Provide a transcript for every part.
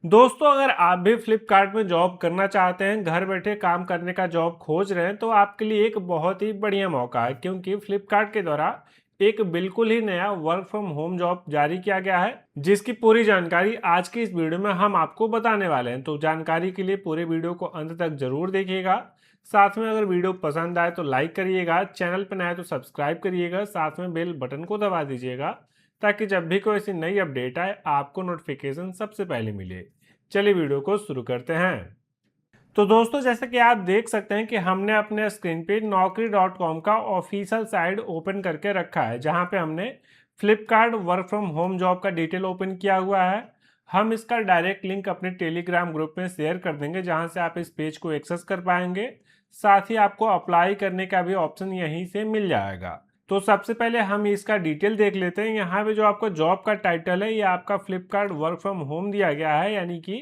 दोस्तों, अगर आप भी फ्लिपकार्ट में जॉब करना चाहते हैं, घर बैठे काम करने का जॉब खोज रहे हैं, तो आपके लिए एक बहुत ही बढ़िया मौका है क्योंकि फ्लिपकार्ट के द्वारा एक बिल्कुल ही नया वर्क फ्रॉम होम जॉब जारी किया गया है, जिसकी पूरी जानकारी आज की इस वीडियो में हम आपको बताने वाले हैं। तो जानकारी के लिए पूरे वीडियो को अंत तक जरूर देखिएगा। साथ में अगर वीडियो पसंद आए तो लाइक करिएगा, चैनल पर नया तो सब्सक्राइब करिएगा, साथ में बेल बटन को दबा दीजिएगा ताकि जब भी कोई ऐसी नई अपडेट आए आपको नोटिफिकेशन सबसे पहले मिले। चलिए वीडियो को शुरू करते हैं। तो दोस्तों, जैसे कि आप देख सकते हैं कि हमने अपने स्क्रीन पे naukri.com का ऑफिशियल साइट ओपन करके रखा है, जहां पे हमने Flipkart work from home job का डिटेल ओपन किया हुआ है। हम इसका डायरेक्ट लिंक अपने टेलीग्राम ग्रुप में शेयर कर देंगे, जहां से आप इस पेज को एक्सेस कर पाएंगे। साथ ही आपको अप्लाई करने का भी ऑप्शन यहीं से मिल जाएगा। तो सबसे पहले हम इसका डिटेल देख लेते हैं। यहाँ पे जो आपको जॉब का टाइटल है, ये आपका फ्लिपकार्ट वर्क फ्रॉम होम दिया गया है, यानी कि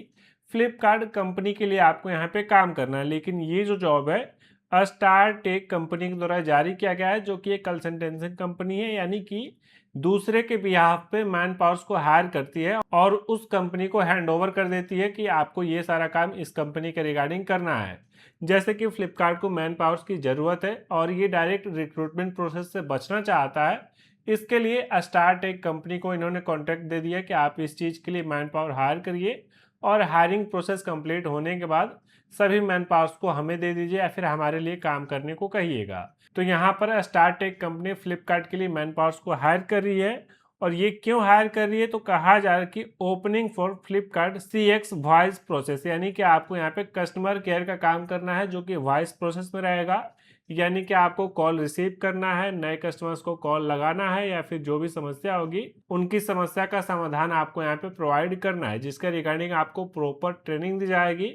फ्लिपकार्ट कंपनी के लिए आपको यहाँ पे काम करना है। लेकिन ये जो जॉब है स्टार टेक कंपनी के द्वारा जारी किया गया है, जो कि एक कंसल्टेंसी कंपनी है, यानी कि दूसरे के बिहाफ पे मैन पावर्स को हायर करती है और उस कंपनी को हैंड ओवर कर देती है कि आपको ये सारा काम इस कंपनी के रिगार्डिंग करना है। जैसे कि फ्लिपकार्ट को मैन पावर्स की ज़रूरत है और ये डायरेक्ट रिक्रूटमेंट प्रोसेस से बचना चाहता है। इसके लिए स्टार टेक कंपनी को इन्होंने कॉन्ट्रैक्ट दे दिया कि आप इस चीज़ के लिए मैन पावर हायर करिए और हायरिंग प्रोसेस कंप्लीट होने के बाद सभी मैन पावर्स को हमें दे दीजिए या फिर हमारे लिए काम करने को कहिएगा। तो यहाँ पर स्टार टेक कंपनी फ्लिपकार्ट के लिए मैन पावर्स को हायर कर रही है। और ये क्यों हायर कर रही है, तो कहा जा रहा है कि opening for Flipkart CX voice process, यानी कि आपको यहाँ पे कस्टमर केयर का काम करना है, जो कि वॉइस प्रोसेस में रहेगा। यानी कि आपको कॉल रिसीव करना है, नए कस्टमर्स को कॉल लगाना है या फिर जो भी समस्या होगी उनकी समस्या का समाधान आपको यहाँ पे प्रोवाइड करना है, जिसके रिगार्डिंग आपको प्रॉपर ट्रेनिंग दी जाएगी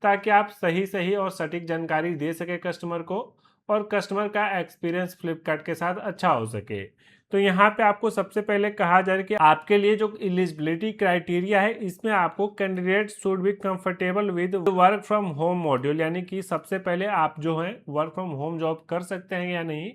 ताकि आप सही सही और सटीक जानकारी दे सके कस्टमर को और कस्टमर का एक्सपीरियंस फ्लिपकार्ट के साथ अच्छा हो सके। तो यहाँ पे आपको सबसे पहले कहा जा रहा है कि आपके लिए जो एलिजिबिलिटी क्राइटेरिया है, इसमें आपको candidate should be comfortable with work from home module, यानी कि सबसे पहले आप जो है वर्क फ्रॉम होम जॉब कर सकते हैं या नहीं,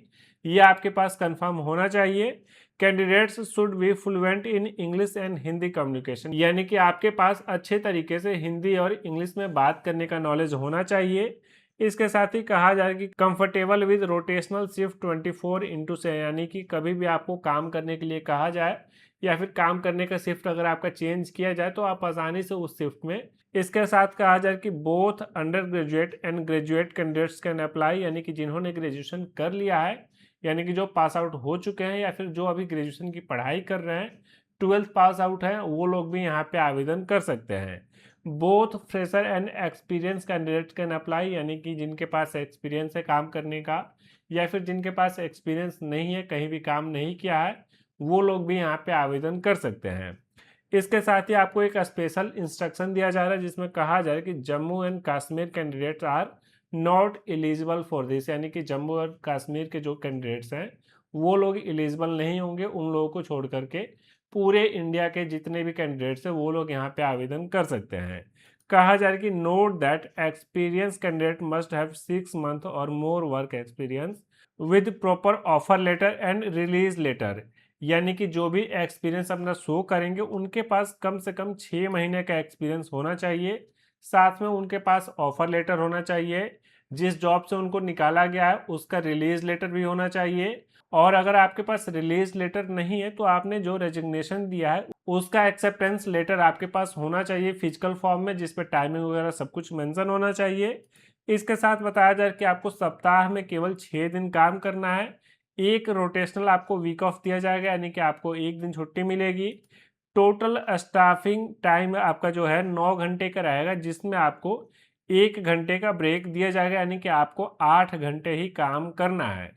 ये आपके पास कंफर्म होना चाहिए। Candidates should be fluent in English and Hindi communication, यानी कि आपके पास अच्छे तरीके से हिंदी और इंग्लिश में बात करने का नॉलेज होना चाहिए। इसके साथ ही कहा जाए कि कंफर्टेबल विद रोटेशनल शिफ्ट 24/7, यानी कि कभी भी आपको काम करने के लिए कहा जाए या फिर काम करने का शिफ्ट अगर आपका चेंज किया जाए तो आप आसानी से उस शिफ्ट में। इसके साथ कहा जाए कि both under graduate and graduate candidates can apply, यानी कि जिन्होंने ग्रेजुएशन कर लिया है, यानी कि जो पास आउट हो चुके हैं या फिर जो अभी ग्रेजुएशन की पढ़ाई कर रहे हैं, 12th पास आउट है, वो लोग भी यहाँ पे आवेदन कर सकते हैं। Both fresher and experience candidate can apply, यानी कि जिनके पास एक्सपीरियंस है काम करने का या फिर जिनके पास एक्सपीरियंस नहीं है, कहीं भी काम नहीं किया है, वो लोग भी यहाँ पे आवेदन कर सकते हैं। इसके साथ ही आपको एक स्पेशल इंस्ट्रक्शन दिया जा रहा है, जिसमें कहा जा रहा है कि Jammu and Kashmir candidates are not eligible for this, यानी कि जम्मू और कश्मीर के जो कैंडिडेट्स हैं वो लोग एलिजिबल नहीं होंगे। उन लोगों को छोड़ करके पूरे इंडिया के जितने भी कैंडिडेट्स हैं वो लोग यहाँ पे आवेदन कर सकते हैं। कहा जा रहा है कि note that experience candidate must have 6 month और more work experience with proper offer letter and release letter, यानी कि जो भी एक्सपीरियंस अपना शो करेंगे उनके पास कम से कम 6 महीने का एक्सपीरियंस होना चाहिए। साथ में उनके पास ऑफर लेटर होना चाहिए, जिस जॉब से उनको निकाला गया है उसका रिलीज लेटर भी होना चाहिए। और अगर आपके पास रिलीज लेटर नहीं है तो आपने जो रेजिग्नेशन दिया है उसका एक्सेप्टेंस लेटर आपके पास होना चाहिए फिजिकल फॉर्म में, जिसपे टाइमिंग वगैरह सब कुछ मेंशन होना चाहिए। इसके साथ बताया जाए कि आपको सप्ताह में केवल 6 दिन काम करना है। एक रोटेशनल आपको वीक ऑफ दिया जाएगा, यानी कि आपको एक दिन छुट्टी मिलेगी। टोटल स्टाफिंग टाइम आपका जो है 9 घंटे का रहेगा, जिसमें आपको 1 घंटे का ब्रेक दिया जाएगा, यानी कि आपको 8 घंटे ही काम करना है।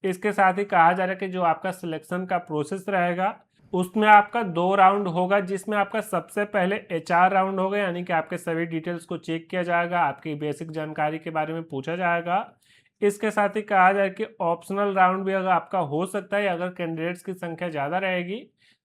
इसके साथ ही कहा जा रहा है कि जो आपका सिलेक्शन का प्रोसेस रहेगा उसमें आपका 2 राउंड होगा, जिसमें आपका सबसे पहले HR राउंड होगा, यानी कि आपके सभी डिटेल्स को चेक किया जाएगा, आपकी बेसिक जानकारी के बारे में पूछा जाएगा। इसके साथ ही कहा जाए कि ऑप्शनल राउंड भी अगर आपका हो सकता है, अगर कैंडिडेट्स की संख्या ज़्यादा रहेगी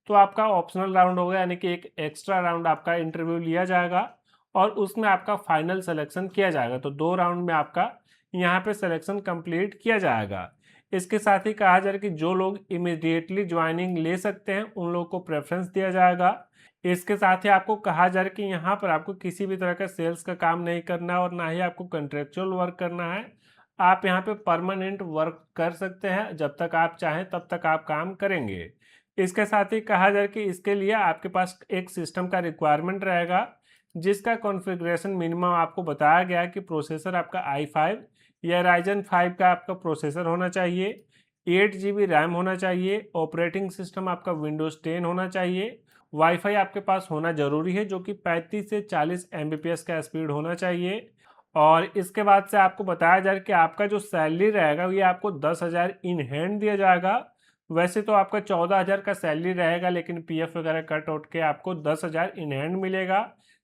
तो आपका ऑप्शनल राउंड होगा, यानी कि एक एक्स्ट्रा राउंड आपका इंटरव्यू लिया जाएगा और उसमें आपका फाइनल सिलेक्शन किया जाएगा। तो 2 राउंड में आपका यहाँ पे सिलेक्शन कंप्लीट किया जाएगा। इसके साथ ही कहा जा रहा है कि जो लोग इमिडिएटली ज्वाइनिंग ले सकते हैं उन लोगों को प्रेफरेंस दिया जाएगा। इसके साथ ही आपको कहा जा रहा है कि यहाँ पर आपको किसी भी तरह का सेल्स का काम नहीं करना है और ना ही आपको कॉन्ट्रेक्चुअल वर्क करना है। आप यहाँ पे परमानेंट वर्क कर सकते हैं, जब तक आप चाहें तब तक आप काम करेंगे। इसके साथ ही कहा जा रहा है कि इसके लिए आपके पास एक सिस्टम का रिक्वायरमेंट रहेगा, जिसका कॉन्फ़िगरेशन मिनिमम आपको बताया गया है कि प्रोसेसर आपका i5 या राइजन 5 का आपका प्रोसेसर होना चाहिए, 8 GB रैम होना चाहिए, ऑपरेटिंग सिस्टम आपका विंडोज़ 10 होना चाहिए, वाईफाई आपके पास होना ज़रूरी है जो कि 35 से 40 Mbps का स्पीड होना चाहिए। और इसके बाद से आपको बताया जा रहा है कि आपका जो सैलरी रहेगा ये आपको 10,000 इन हैंड दिया जाएगा। वैसे तो आपका 14,000 का सैलरी रहेगा, लेकिन पीएफ वगैरह कट आउट के आपको 10,000 इन हैंड मिलेगा।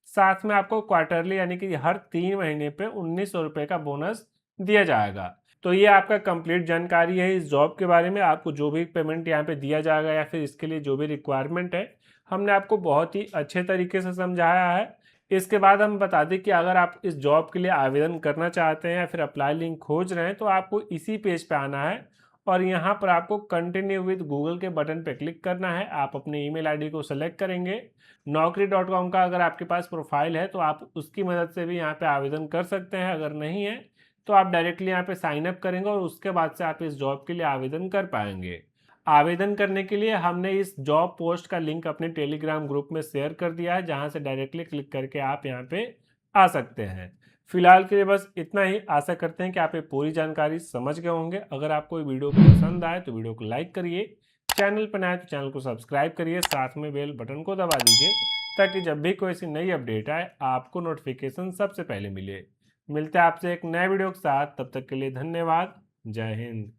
साथ में आपको क्वार्टरली यानी कि हर 3 महीने पे 1,900 रुपये का बोनस दिया जाएगा। तो ये आपका कंप्लीट जानकारी है इस जॉब के बारे में। आपको जो भी पेमेंट यहाँ पे दिया जाएगा या फिर इसके लिए जो भी रिक्वायरमेंट है, हमने आपको बहुत ही अच्छे तरीके से समझाया है। इसके बाद हम बता दें कि अगर आप इस जॉब के लिए आवेदन करना चाहते हैं या फिर अप्लाई लिंक खोज रहे हैं, तो आपको इसी पेज पे आना है और यहाँ पर आपको कंटिन्यू विद गूगल के बटन पे क्लिक करना है। आप अपने ईमेल आईडी को सेलेक्ट करेंगे। naukri.com का अगर आपके पास प्रोफाइल है तो आप उसकी मदद से भी यहाँ पे आवेदन कर सकते हैं। अगर नहीं है तो आप डायरेक्टली यहाँ पे साइन अप करेंगे और उसके बाद से आप इस जॉब के लिए आवेदन कर पाएंगे। आवेदन करने के लिए हमने इस जॉब पोस्ट का लिंक अपने टेलीग्राम ग्रुप में शेयर कर दिया है, जहां से डायरेक्टली क्लिक करके आप यहां पे आ सकते हैं। फिलहाल के लिए बस इतना ही। आशा करते हैं कि आप ये पूरी जानकारी समझ गए होंगे। अगर आपको ये वीडियो पसंद आए तो वीडियो को लाइक करिए, चैनल पर नए आए तो चैनल को सब्सक्राइब करिए, साथ में बेल बटन को दबा दीजिए ताकि जब भी कोई ऐसी नई अपडेट आए आपको नोटिफिकेशन सबसे पहले मिले। मिलते हैं आपसे एक नए वीडियो के साथ, तब तक के लिए धन्यवाद। जय हिंद।